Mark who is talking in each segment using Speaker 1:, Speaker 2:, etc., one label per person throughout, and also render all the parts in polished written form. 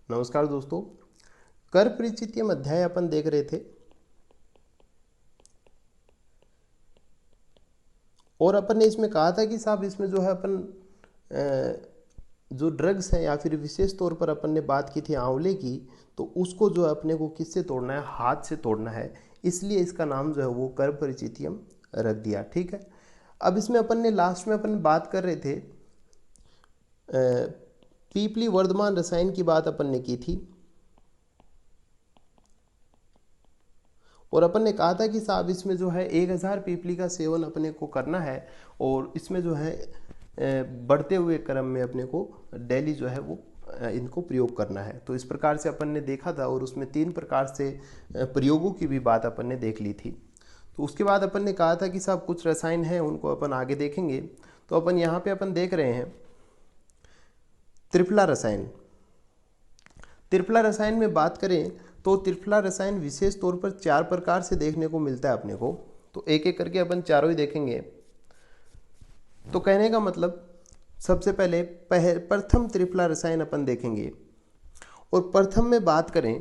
Speaker 1: नमस्कार दोस्तों, कर परिचित्यम अध्याय अपन देख रहे थे और अपन ने इसमें कहा था कि साहब इसमें जो है अपन जो ड्रग्स हैं या फिर विशेष तौर पर अपन ने बात की थी आंवले की, तो उसको जो है अपने को किससे तोड़ना है, हाथ से तोड़ना है। इसलिए इसका नाम जो है वो कर परिचित्यम रख दिया। ठीक है, अब इसमें अपन ने लास्ट में अपन बात कर रहे थे पीपली वर्धमान रसायन की बात अपन ने की थी और अपन ने कहा था कि साहब इसमें जो है 1000 पीपली का सेवन अपने को करना है और इसमें जो है बढ़ते हुए क्रम में अपने को डेली जो है वो इनको प्रयोग करना है। तो इस प्रकार से अपन ने देखा था और उसमें 3 प्रकार से प्रयोगों की भी बात अपन ने देख ली थी। तो उसके बाद अपन ने कहा था कि साहब कुछ रसायन हैं उनको अपन आगे देखेंगे। तो अपन यहाँ पे अपन देख रहे हैं त्रिफला रसायन। त्रिफला रसायन में बात करें तो त्रिफला रसायन विशेष तौर पर 4 प्रकार से देखने को मिलता है अपने को। तो एक एक करके अपन चारों ही देखेंगे। तो कहने का मतलब सबसे पहले प्रथम त्रिफला रसायन अपन देखेंगे और प्रथम में बात करें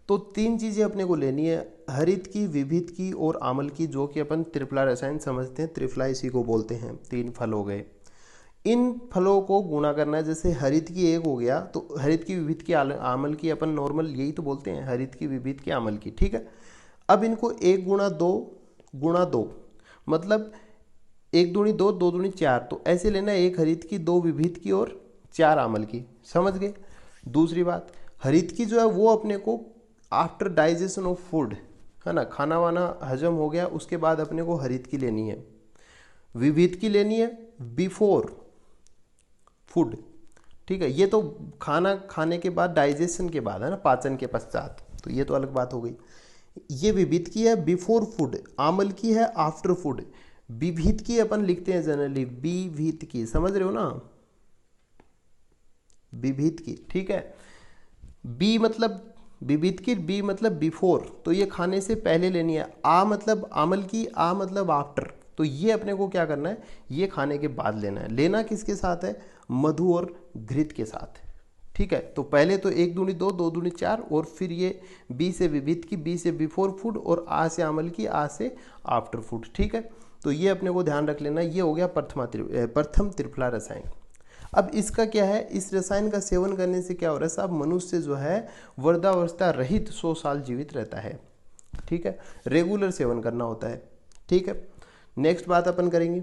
Speaker 1: तो 3 चीज़ें अपने को लेनी है, हरित की, विभित की और आमल की, जो कि अपन त्रिफला रसायन समझते हैं। त्रिफला इसी को बोलते हैं। 3 फल हो गए, इन फलों को गुणा करना है। जैसे हरित की 1 हो गया तो हरित की, विभित की, आमल की, अपन नॉर्मल यही तो बोलते हैं, हरित की, विभित की, आमल की। ठीक है, अब इनको 1 गुणा 2 गुणा 2 मतलब 1 दूनी 2, 2 दूनी 4, तो ऐसे लेना है 1 हरित की, 2 विभित की और 4 आमल की। समझ गए। दूसरी बात, हरित की जो है वो अपने को आफ्टर डाइजेशन ऑफ फूड, है ना, खाना वाना हजम हो गया उसके बाद अपने को हरित की लेनी है। विभित की लेनी है बिफोर फूड। ठीक है, ये तो खाना खाने के बाद, डाइजेशन के बाद, है ना, पाचन के पश्चात, तो ये तो अलग बात हो गई। ये विभित की है बिफोर फूड, आमल की है आफ्टर फूड। विभित की अपन लिखते हैं जनरली विभित की, समझ रहे हो ना, विभित की। ठीक है, बी मतलब विभित की, बी मतलब बिफोर, तो ये खाने से पहले लेनी है। आ मतलब आमल की, आ मतलब आफ्टर, तो ये अपने को क्या करना है, ये खाने के बाद लेना है। लेना किसके साथ है, मधु और घृत के साथ। ठीक है, तो पहले तो 1 दूनी 2, 2 दूनी 4 और फिर ये बी से विभित की, बी से बिफोर फूड और आ से आमल की, आ से आफ्टर फूड। ठीक है, तो ये अपने को ध्यान रख लेना। ये हो गया प्रथम त्रिफला रसायन। अब इसका क्या है, इस रसायन का सेवन करने से क्या हो रहा है साहब, मनुष्य जो है वृद्धावस्था रहित 100 साल जीवित रहता है। ठीक है, रेगुलर सेवन करना होता है। ठीक है, नेक्स्ट बात अपन करेंगे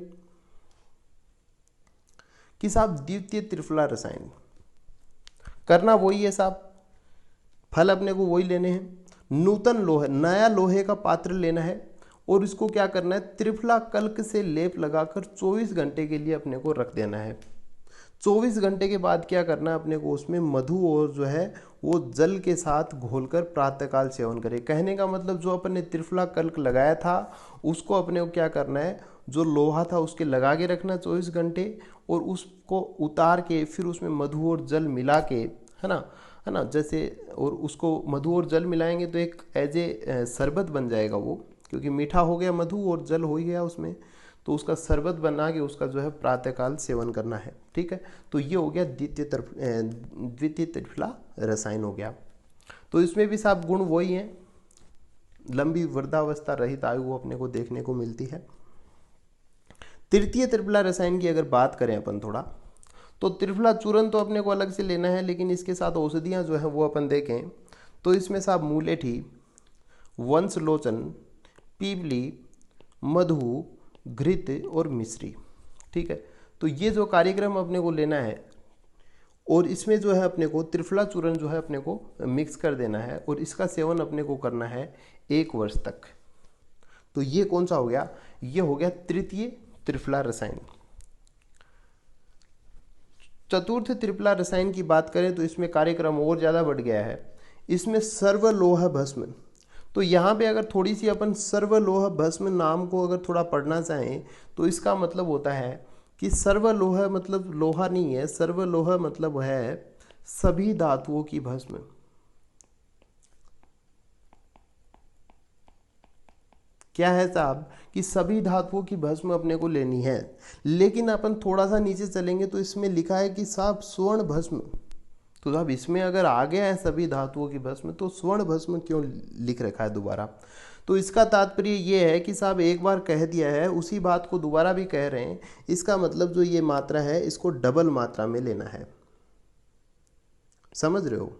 Speaker 1: कि साहब द्वितीय त्रिफला रसायन करना वही है साहब, फल अपने को वही लेने हैं। नूतन लोहे, नया लोहे का पात्र लेना है और इसको क्या करना है, त्रिफला कल्क से लेप लगाकर 24 घंटे के लिए अपने को रख देना है। 24 घंटे के बाद क्या करना है, अपने को उसमें मधु और जो है वो जल के साथ घोलकर प्रातःकाल सेवन करें। कहने का मतलब जो अपन ने त्रिफला कल्क लगाया था उसको अपने को क्या करना है, जो लोहा था उसके लगा के रखना 24 घंटे और उसको उतार के फिर उसमें मधु और जल मिला के, है ना, जैसे, और उसको मधु और जल मिलाएंगे तो एक एज ए शरबत बन जाएगा वो, क्योंकि मीठा हो गया मधु और जल हो ही गया उसमें, तो उसका शरबत बना के उसका जो है प्रातःकाल सेवन करना है। ठीक है, तो ये हो गया द्वितीय त्रिफला रसायन हो गया। तो इसमें भी साहब गुण वही हैं, लंबी वृद्धावस्था रहित आयु अपने को देखने को मिलती है। तृतीय त्रिफला रसायन की अगर बात करें अपन थोड़ा, तो त्रिफला चूर्ण तो अपने को अलग से लेना है, लेकिन इसके साथ औषधियाँ जो है वो अपन देखें तो इसमें साहब मूलेठी, वंशलोचन, पीपली, मधु, घृत और मिश्री। ठीक है, तो ये जो कार्यक्रम अपने को लेना है और इसमें जो है अपने को त्रिफला चूर्ण जो है अपने को मिक्स कर देना है और इसका सेवन अपने को करना है 1 वर्ष तक। तो ये कौन सा हो गया, ये हो गया तृतीय त्रिफला रसायन। चतुर्थ त्रिफला रसायन की बात करें तो इसमें कार्यक्रम और ज़्यादा बढ़ गया है। इसमें सर्वलोह भस्म, तो यहाँ पे अगर थोड़ी सी अपन सर्वलोह भस्म नाम को अगर थोड़ा पढ़ना चाहें तो इसका मतलब होता है कि सर्वलोह मतलब लोहा नहीं है, सर्वलोह मतलब है सभी धातुओं की भस्म। क्या है साहब कि सभी धातुओं की भस्म अपने को लेनी है, लेकिन अपन थोड़ा सा नीचे चलेंगे तो इसमें लिखा है कि साहब स्वर्ण भस्म, तो साहब इसमें अगर आ गया है सभी धातुओं की भस्म, तो स्वर्ण भस्म क्यों लिख रखा है दोबारा? तो इसका तात्पर्य ये है कि साहब एक बार कह दिया है, उसी बात को दोबारा भी कह रहे हैं, इसका मतलब जो ये मात्रा है इसको डबल मात्रा में लेना है। समझ रहे हो?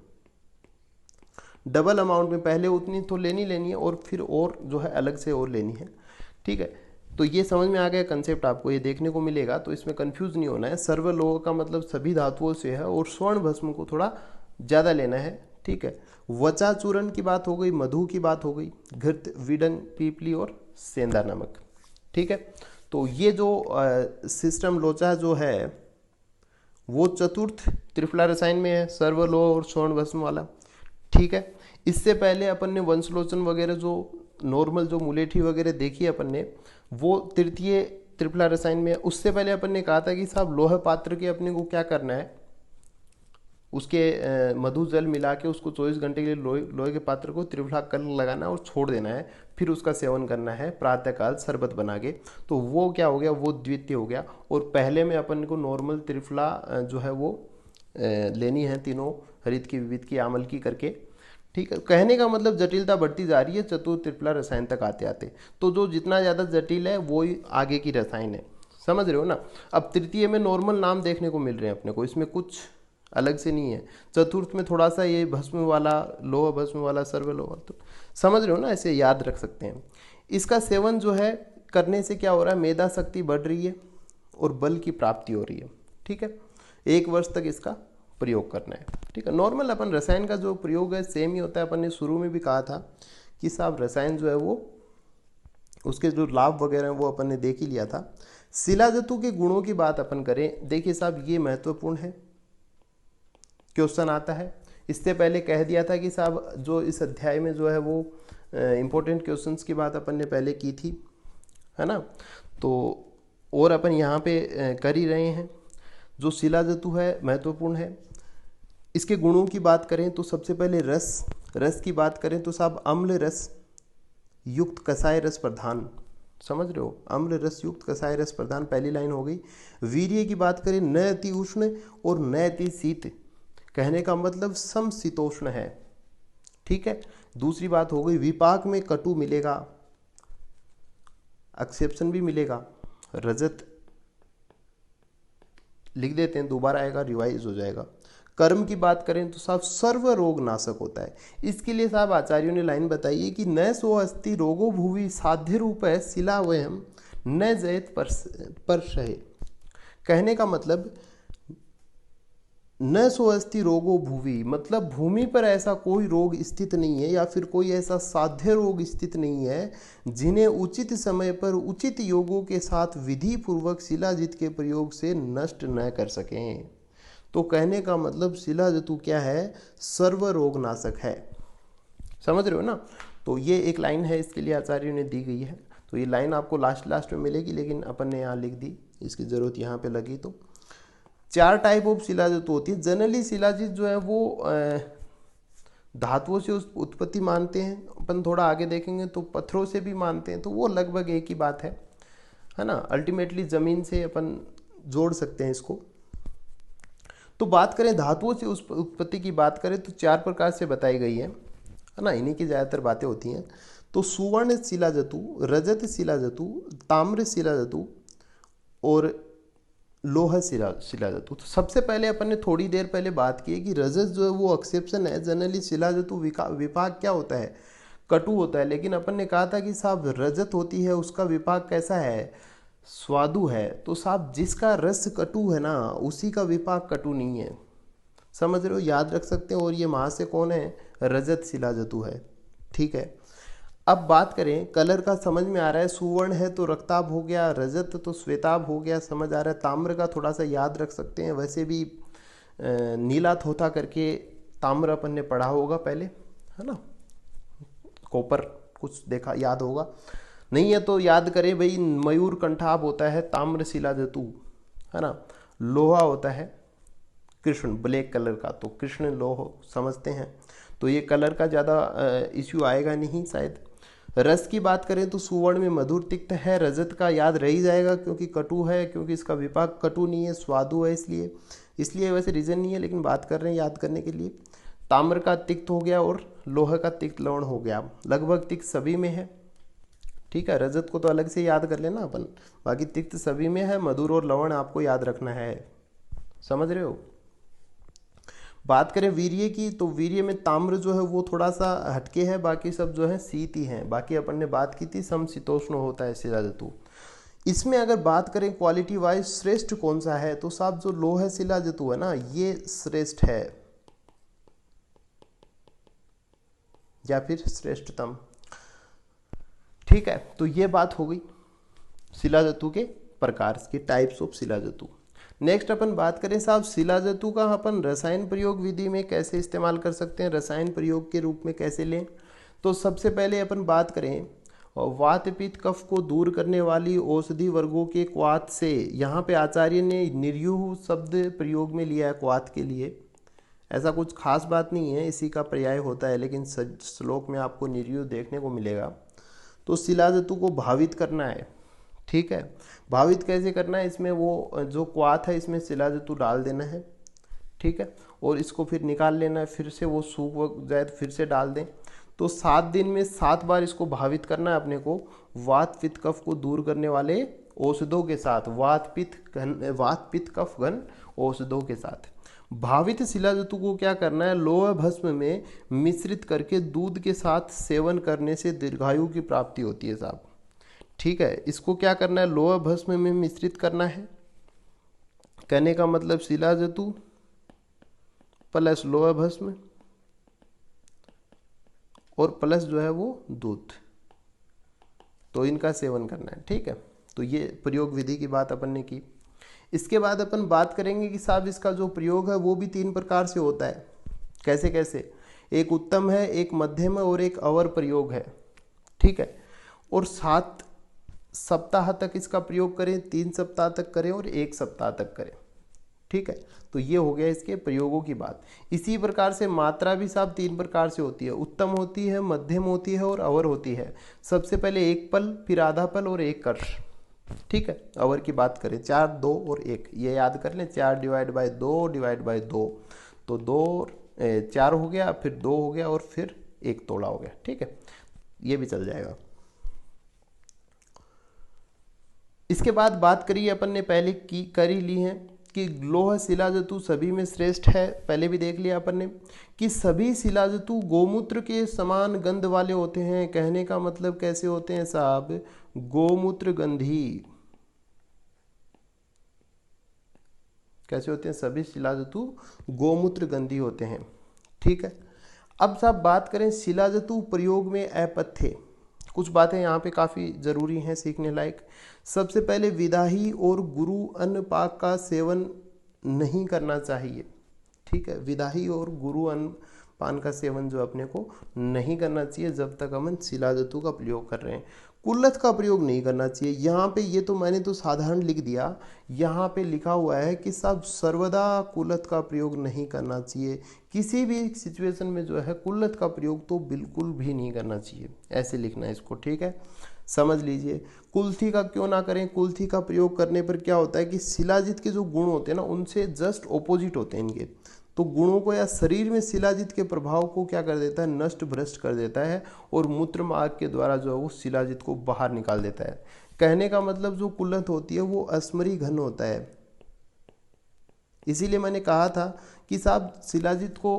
Speaker 1: डबल अमाउंट में पहले उतनी तो लेनी है और फिर और जो है अलग से और लेनी है। ठीक है, तो ये समझ में आ गया कंसेप्ट, आपको ये देखने को मिलेगा, तो इसमें कंफ्यूज नहीं होना है। सर्वलोह का मतलब सभी धातुओं से है और स्वर्ण भस्म को थोड़ा ज़्यादा लेना है। ठीक है, वचा चूर्ण की बात हो गई, मधु की बात हो गई, घृत, विडन, पीपली और सेंधा नमक। ठीक है, तो ये जो सिस्टम लोचा जो है वो चतुर्थ त्रिफला रसायन में है, सर्वलोह और स्वर्ण भस्म वाला। ठीक है, इससे पहले अपन ने वंशलोचन वगैरह जो नॉर्मल जो मुलेठी वगैरह देखी अपन ने, वो तृतीय त्रिफला रसायन में है। उससे पहले अपन ने कहा था कि साहब लोह पात्र के अपने को क्या करना है, उसके मधु जल मिला के उसको 24 घंटे के लिए लोहे के पात्र को त्रिफला कलर लगाना और छोड़ देना है, फिर उसका सेवन करना है प्रातःकाल शरबत बना के। तो वो क्या हो गया, वो द्वितीय हो गया। और पहले में अपन को नॉर्मल त्रिफला जो है वो लेनी है, तीनों हरित की, विविध की, आमल की करके। ठीक है, कहने का मतलब जटिलता बढ़ती जा रही है चतुर्थ त्रिफला रसायन तक आते आते, तो जो जितना ज़्यादा जटिल है वो ही आगे की रसायन है। समझ रहे हो ना? अब तृतीय में नॉर्मल नाम देखने को मिल रहे हैं अपने को, इसमें कुछ अलग से नहीं है। चतुर्थ में थोड़ा सा ये भस्म वाला, लोह भस्म वाला, सर्वलोह, तो समझ रहे हो ना, ऐसे याद रख सकते हैं। इसका सेवन जो है करने से क्या हो रहा है, मेधा शक्ति बढ़ रही है और बल की प्राप्ति हो रही है। ठीक है, 1 वर्ष तक इसका प्रयोग करना है। ठीक है, नॉर्मल अपन रसायन का जो प्रयोग है सेम ही होता है। अपन ने शुरू में भी कहा था कि साहब रसायन जो है वो उसके जो लाभ वगैरह हैं वो अपन ने देख ही लिया था। शिलाजतु के गुणों की बात अपन करें, देखिए साहब ये महत्वपूर्ण है, क्वेश्चन आता है। इससे पहले कह दिया था कि साहब जो इस अध्याय में जो है वो इम्पोर्टेंट क्वेश्चंस की बात अपन ने पहले की थी, है ना? तो और अपन यहाँ पे कर ही रहे हैं। जो शिलाजतु है महत्वपूर्ण है। इसके गुणों की बात करें तो सबसे पहले रस की बात करें तो साहब अम्ल रस युक्त कसाय रस प्रधान। समझ रहे हो? अम्ल रस युक्त कसाय रस प्रधान, पहली लाइन हो गई। वीर्य की बात करें, न अति उष्ण और न अति शीत, कहने का मतलब समशीतोष्ण है। ठीक है, दूसरी बात हो गई विपाक में कटु मिलेगा, एक्सेप्शन भी मिलेगा। रजत लिख देते हैं, दोबारा आएगा, रिवाइज हो जाएगा। कर्म की बात करें तो साहब सर्व रोग नाशक होता है। इसके लिए साहब आचार्यों ने लाइन बताई है कि न सो अस्ति रोगो भुवि साध्य रूप है शिला वयम न जयत परशहे। कहने का मतलब न सो अस्ति रोगो भुवि, मतलब भूमि पर ऐसा कोई रोग स्थित नहीं है या फिर कोई ऐसा साध्य रोग स्थित नहीं है जिन्हें उचित समय पर उचित योगों के साथ विधि पूर्वक शिलाजित के प्रयोग से नष्ट न कर सकें। तो कहने का मतलब शिलाजतु क्या है, सर्व रोग नाशक है। समझ रहे हो ना? तो ये एक लाइन है, इसके लिए आचार्यों ने दी गई है। तो ये लाइन आपको लास्ट में मिलेगी, लेकिन अपन ने यहाँ लिख दी, इसकी ज़रूरत यहाँ पे लगी। तो 4 टाइप ऑफ शिलाजतु होती है। जनरली शिलाजित जो है वो धातुओं से उत्पत्ति मानते हैं, अपन थोड़ा आगे देखेंगे तो पत्थरों से भी मानते हैं, तो वो लगभग एक ही बात है ना? अल्टीमेटली ज़मीन से अपन जोड़ सकते हैं इसको। तो बात करें धातुओं से उस उत्पत्ति की बात करें तो 4 प्रकार से बताई गई है ना? इन्हीं की ज़्यादातर बातें होती हैं। तो सुवर्ण शिलाजतु, रजत शिलाजतु, ताम्र शिलाजतु और लोह शिलाजतु। तो सबसे पहले अपन ने थोड़ी देर पहले बात की है कि रजत जो है वो एक्सेप्शन है। जनरली शिलाजतु विपाक क्या होता है, कटु होता है। लेकिन अपन ने कहा था कि साहब रजत होती है उसका विपाक कैसा है, स्वादु है। तो साहब जिसका रस कटु है ना, उसी का विपाक कटु नहीं है। समझ रहे हो? याद रख सकते हो। और ये महा से कौन है, रजत शिलाजतु है। ठीक है, अब बात करें कलर का, समझ में आ रहा है। सुवर्ण है तो रक्ताभ हो गया, रजत तो श्वेताभ हो गया, समझ आ रहा है। ताम्र का थोड़ा सा याद रख सकते हैं, वैसे भी नीला थोथा करके ताम्र अपन ने पढ़ा होगा पहले, है ना? कॉपर कुछ देखा, याद होगा। नहीं है तो याद करें भाई, मयूर कंठाभ होता है ताम्र शिलाजतु, है ना? लोहा होता है कृष्ण, ब्लैक कलर का, तो कृष्ण लोह समझते हैं। तो ये कलर का ज़्यादा इश्यू आएगा नहीं शायद। रस की बात करें तो सुवर्ण में मधुर तिक्त है, रजत का याद रह ही जाएगा क्योंकि कटु है, क्योंकि इसका विपाक कटु नहीं है, स्वादु है इसलिए। इसलिए वैसे रीज़न नहीं है, लेकिन बात कर रहे हैं याद करने के लिए। ताम्र का तिक्त हो गया और लोहे का तिक्त लवण हो गया, लगभग तिक्त सभी में है। ठीक है, रजत को तो अलग से याद कर लेना अपन, बाकी तिक्त सभी में है, मधुर और लवण आपको याद रखना है। समझ रहे हो। बात करें वीर्य की, तो वीर्य में ताम्र जो है वो थोड़ा सा हटके है, बाकी सब जो है शीत ही हैं। बाकी अपन ने बात की थी समशीतोष्ण होता है शिला धातु। इसमें अगर बात करें क्वालिटी वाइज श्रेष्ठ कौन सा है, तो साहब जो लोह शिला धातु है ना, ये श्रेष्ठ है या फिर श्रेष्ठतम। ठीक है, तो ये बात हो गई शिला धातु के प्रकार के टाइप्स ऑफ शिला धातु। नेक्स्ट अपन बात करें साहब शिला धातु का अपन रसायन प्रयोग विधि में कैसे इस्तेमाल कर सकते हैं, रसायन प्रयोग के रूप में कैसे लें। तो सबसे पहले अपन बात करें वात पित्त कफ को दूर करने वाली औषधि वर्गों के क्वाथ से। यहाँ पे आचार्य ने निर्युह शब्द प्रयोग में लिया है क्वाथ के लिए, ऐसा कुछ खास बात नहीं है, इसी का पर्याय होता है, लेकिन श्लोक में आपको निर्युह देखने को मिलेगा। तो शिला धातु को भावित करना है। ठीक है, भावित कैसे करना है, इसमें वो जो क्वाथ है इसमें शिला धातु डाल देना है। ठीक है, और इसको फिर निकाल लेना है, फिर से वो सूख जाए तो फिर से डाल दें। तो 7 दिन में 7 बार इसको भावित करना है अपने को, वात पित्त कफ को दूर करने वाले औषधों के साथ, वात पित्त कफ घन औषधों के साथ। भावित शिला धातु को क्या करना है, लोह भस्म में मिश्रित करके दूध के साथ सेवन करने से दीर्घायु की प्राप्ति होती है साहब। ठीक है, इसको क्या करना है, लोह भस्म में मिश्रित करना है। कहने का मतलब शिला धातु प्लस लोह भस्म और प्लस जो है वो दूध, तो इनका सेवन करना है। ठीक है, तो ये प्रयोग विधि की बात अपन ने की। इसके बाद अपन बात करेंगे कि साहब इसका जो प्रयोग है वो भी 3 प्रकार से होता है। कैसे कैसे, एक उत्तम है, एक मध्यम है और एक अवर प्रयोग है। ठीक है, और 7 सप्ताह तक इसका प्रयोग करें, 3 सप्ताह तक करें और 1 सप्ताह तक करें। ठीक है, तो ये हो गया इसके प्रयोगों की बात। इसी प्रकार से मात्रा भी साहब 3 प्रकार से होती है, उत्तम होती है, मध्यम होती है और अवर होती है। सबसे पहले 1 पल, फिर आधा पल और 1 कर्ष। ठीक है, अवर की बात करें 4, 2 और 1, ये याद कर लें, 4 डिवाइड बाई 2 डिवाइड बाई 2, तो 4 हो गया, फिर 2 हो गया और फिर 1 तोड़ा हो गया। ठीक है, ये भी चल जाएगा। इसके बाद बात करिए अपन ने पहले की करी ली है कि लोह शिला धातु सभी में श्रेष्ठ है। पहले भी देख लिया अपन ने कि सभी शिला धातु गोमूत्र के समान गंध वाले होते हैं। कहने का मतलब कैसे होते हैं साहब, गोमूत्र गंधी। कैसे होते हैं, सभी शिला धातु गोमूत्र गंधी होते हैं। ठीक है, अब साहब बात करें शिला धातु प्रयोग में अपथ्य, कुछ बातें यहाँ पे काफ़ी ज़रूरी हैं सीखने लायक। सबसे पहले विदाही और गुरु अन्न पाक का सेवन नहीं करना चाहिए। ठीक है, विदाही और गुरु अन्न पान का सेवन जो अपने को नहीं करना चाहिए जब तक हम शिला धातु का प्रयोग कर रहे हैं। कुल्लथ का प्रयोग नहीं करना चाहिए। यहाँ पे ये तो मैंने तो साधारण लिख दिया, यहाँ पे लिखा हुआ है कि सब सर्वदा कुल्लथ का प्रयोग नहीं करना चाहिए। किसी भी सिचुएशन में जो है कुल्लथ का प्रयोग तो बिल्कुल भी नहीं करना चाहिए, ऐसे लिखना है इसको। ठीक है, समझ लीजिए। कुल्थी का क्यों ना करें, कुल्थी का प्रयोग करने पर क्या होता है कि शिलाजित के जो गुण होते हैं ना उनसे जस्ट ऑपोजिट होते हैं इनके, तो गुणों को या शरीर में शिलाजित के प्रभाव को क्या कर देता है, नष्ट भ्रष्ट कर देता है और मूत्र मार्ग के द्वारा जो है वो शिलाजित को बाहर निकाल देता है। कहने का मतलब जो कुल्लथ होती है वो अस्मरी घन होता है। इसीलिए मैंने कहा था कि साहब शिलाजित को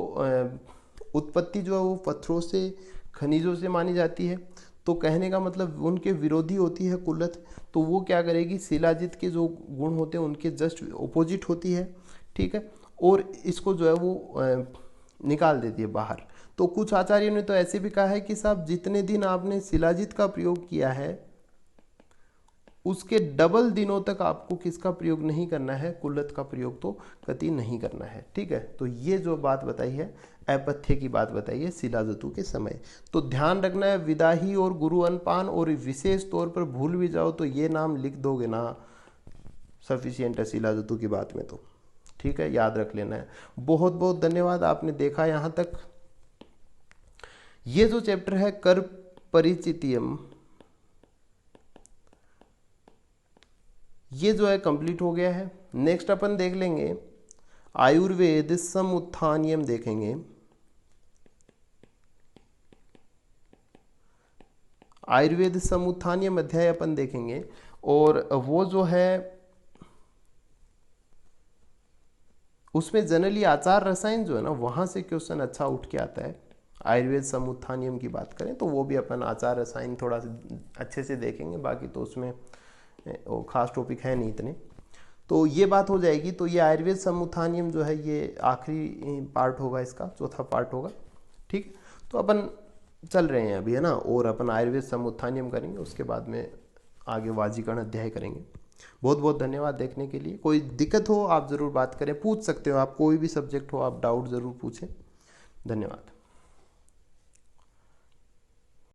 Speaker 1: उत्पत्ति जो है वो पत्थरों से, खनिजों से मानी जाती है। तो कहने का मतलब उनके विरोधी होती है कुल्लथ, तो वो क्या करेगी, शिलाजित के जो गुण होते हैं उनके जस्ट ऑपोजिट होती है। ठीक है, और इसको जो है वो निकाल देती है बाहर। तो कुछ आचार्यों ने तो ऐसे भी कहा है कि साहब जितने दिन आपने शिलाजित का प्रयोग किया है उसके डबल दिनों तक आपको किसका प्रयोग नहीं करना है, कुल्लथ का प्रयोग तो कतई नहीं करना है। ठीक है, तो ये जो बात बताई है अपथ्य की बात बताई है शिला धातु के समय। तो ध्यान रखना है विदाही और गुरु अनपान, और विशेष तौर पर भूल भी जाओ तो ये नाम लिख दोगे ना, सफिशियंट है शिला धातु की बात में तो। ठीक है, याद रख लेना है। बहुत बहुत धन्यवाद, आपने देखा यहाँ तक। ये जो चैप्टर है कर परिचितियम, ये जो है कंप्लीट हो गया है। नेक्स्ट अपन देख लेंगे आयुर्वेद समुत्थानियम देखेंगे। आयुर्वेद समुत्थानियम अध्याय अपन देखेंगे, और वो जो है उसमें जनरली आचार रसायन जो है ना, वहाँ से क्वेश्चन अच्छा उठ के आता है। आयुर्वेद समुत्थानियम की बात करें तो वो भी अपन आचार रसायन थोड़ा अच्छे से देखेंगे, बाकी तो उसमें वो खास टॉपिक है नहीं इतने। तो ये बात हो जाएगी। तो ये आयुर्वेद समुत्थानियम जो है ये आखिरी पार्ट होगा, इसका चौथा पार्ट होगा। ठीक, तो अपन चल रहे हैं अभी, है ना, और अपन आयुर्वेद समुत्थानियम करेंगे, उसके बाद में आगे वाजीकरण अध्याय करेंगे। बहुत बहुत धन्यवाद देखने के लिए। कोई दिक्कत हो आप ज़रूर बात करें, पूछ सकते हो आप, कोई भी सब्जेक्ट हो आप डाउट ज़रूर पूछें। धन्यवाद।